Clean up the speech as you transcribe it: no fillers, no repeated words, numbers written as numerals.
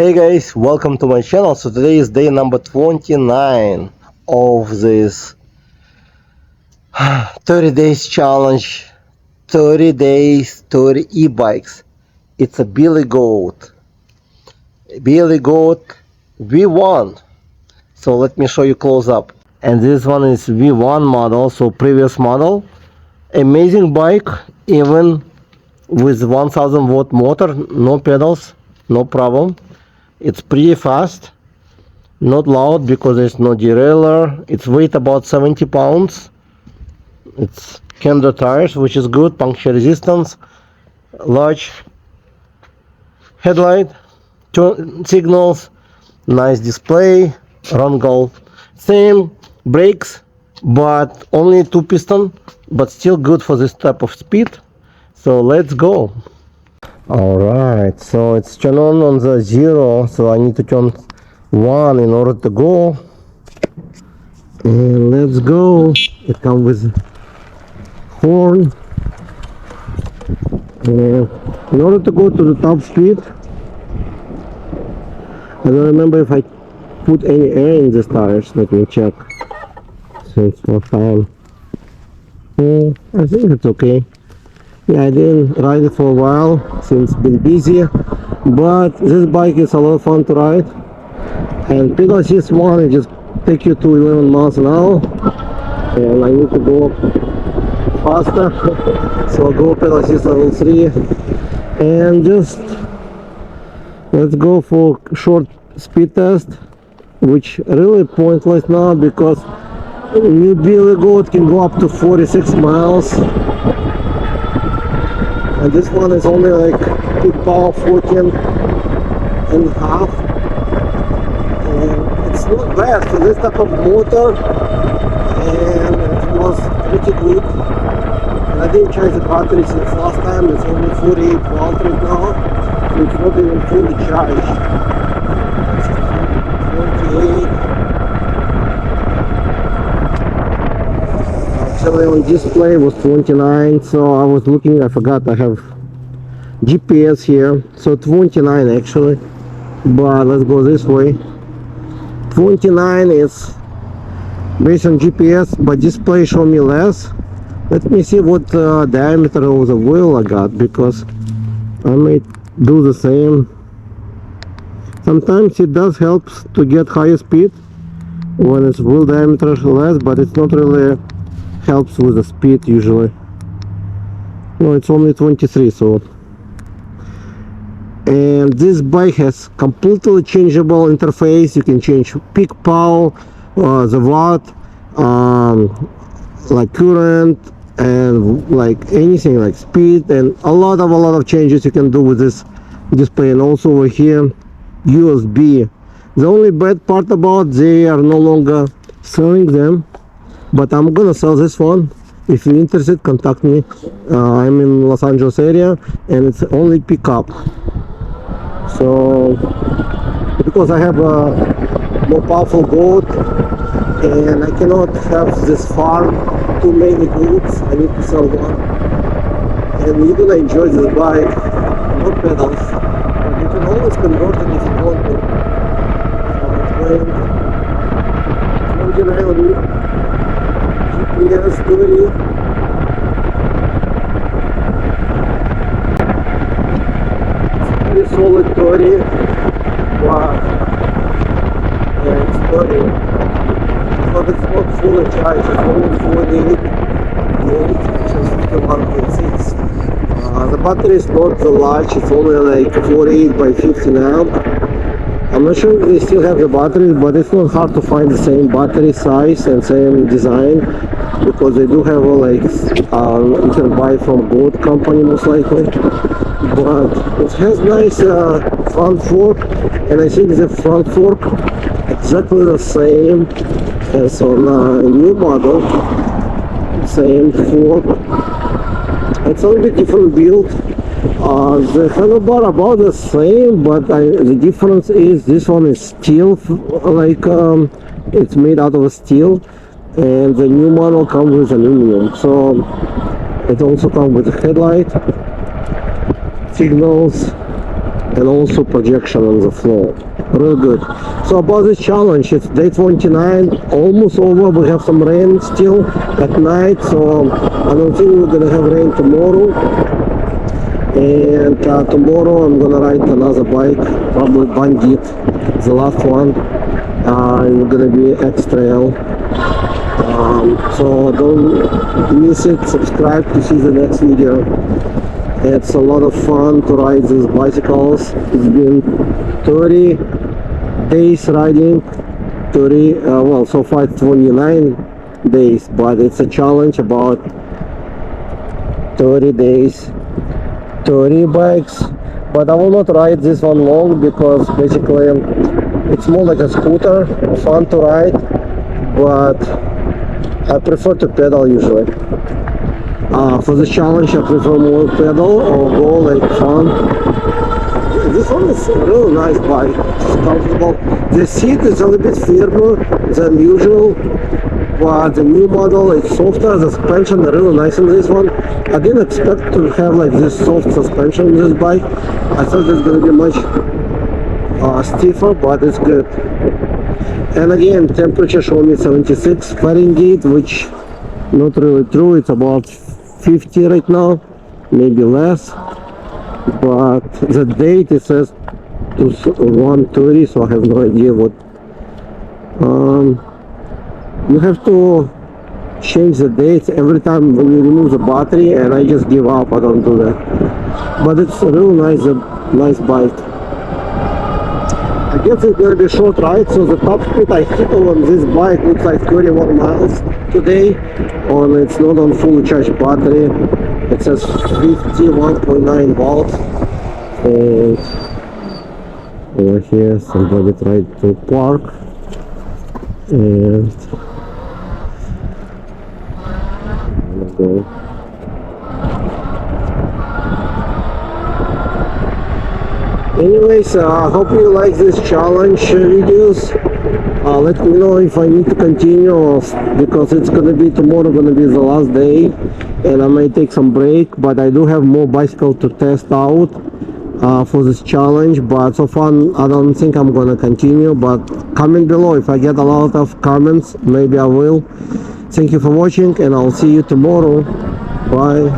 Hey guys, welcome to my channel. So today is day number 29 of this 30 days challenge. 30 days, 30 e-bikes. It's a Billy Goat V1. So let me show you close up. And this one is V1 model, so previous model. Amazing bike, even with 1000 watt motor, no pedals, no problem. It's pretty fast, not loud because there's no derailleur. It's weight about 70 pounds. It's Kenda tires, which is good. Puncture resistance, large headlight, signals, nice display, run goal. Same brakes, but only 2-piston, but still good for this type of speed. So let's go. Alright, so it's turned on the 0, so I need to turn 1 in order to go. And let's go. It comes with horn. And in order to go to the top speed, I don't remember if I put any air in these tires. Let me check. Since what time? I think it's okay. Yeah, I didn't ride it for a while since been busy, but this bike is a lot of fun to ride. And pedal assist 1, it just take you to 11 miles an hour, and I need to go faster, so I'll go pedal assist level 3, and just let's go for short speed test, which really pointless now because new Billy Goat can go up to 46 miles. And this one is only like peak power 14 and a half, and it's not bad for this type of motor, and it was pretty good. And I didn't charge the battery since last time. It's only 48 volts right now, so it's not even fully charged. It's 28. Actually on display was 29, so I was looking, I forgot I have GPS here, so 29 actually, but let's go this way. 29 is based on GPS, but display show me less. Let me see what diameter of the wheel I got, because I may do the same. Sometimes it does help to get higher speed when it's wheel diameter less, but it's not really helps with the speed usually. No, it's only 23. So, and this bike has completely changeable interface. You can change peak power, the watt, like current, and like anything like speed, and a lot of changes you can do with this display. And also over here, USB. The only bad part about they are no longer selling them, but I'm gonna sell this one. If you're interested, contact me. I'm in Los Angeles area, and it's only pickup. So because I have a more powerful goat, and I cannot have this farm too many goats, I need to sell one. And you're gonna enjoy this bike, no pedals, but you can always convert it if you want to. So it's going 29 GPS 30. It's pretty solid 30. Wow. Yeah, it's 30. But it's not fully charged, it's only 48 volts, which is 51.6. The battery is not the large, it's only like 48 by 50 now. I'm not sure if they still have the batteries, but it's not hard to find the same battery size and same design, because they do have like you can buy from both company most likely. But it has nice front fork, and I think the front fork exactly the same as on a new model. Same fork. It's a little bit different build. The handlebar about the same, but the difference is this one is steel, like it's made out of steel, and the new model comes with aluminum. So it also comes with a headlight, signals, and also projection on the floor. Real good. So about this challenge, it's day 29, almost over. We have some rain still at night, so I don't think we're gonna have rain tomorrow. And tomorrow I'm gonna ride another bike, probably Bandit, the last one. It's gonna be X Trail. So don't miss it. Subscribe to see the next video. It's a lot of fun to ride these bicycles. It's been 30 days riding, 30 well, so far 29 days, but it's a challenge about 30 days, 30 bikes. But I will not ride this one long because basically it's more like a scooter, fun to ride, but I prefer to pedal usually. For this challenge I prefer more pedal or go like fun. This one is a really nice bike, it's comfortable. The seat is a little bit firmer than usual, but the new model is softer. The suspension is really nice in this one. I didn't expect to have like this soft suspension in this bike. I thought it's going to be much stiffer, but it's good. And again, temperature showed me 76 Fahrenheit, which not really true. It's about 50 right now, maybe less, but the date it says to 1:30, so I have no idea what. You have to change the dates every time when you remove the battery, and I just give up. I don't do that, but it's a real nice bike. I guess it's gonna be a short ride, so the top speed I hit on this bike looks like 31 miles today, it's not on fully charged battery. It says 51.9 volts. And over here somebody tried to park, and I'm gonna go. Anyways, I hope you like this challenge videos. Let me know if I need to continue, because it's gonna be tomorrow, gonna be the last day, and I may take some break. But I do have more bicycle to test out for this challenge. But so far, I don't think I'm gonna continue. But comment below if I get a lot of comments, maybe I will. Thank you for watching, and I'll see you tomorrow. Bye.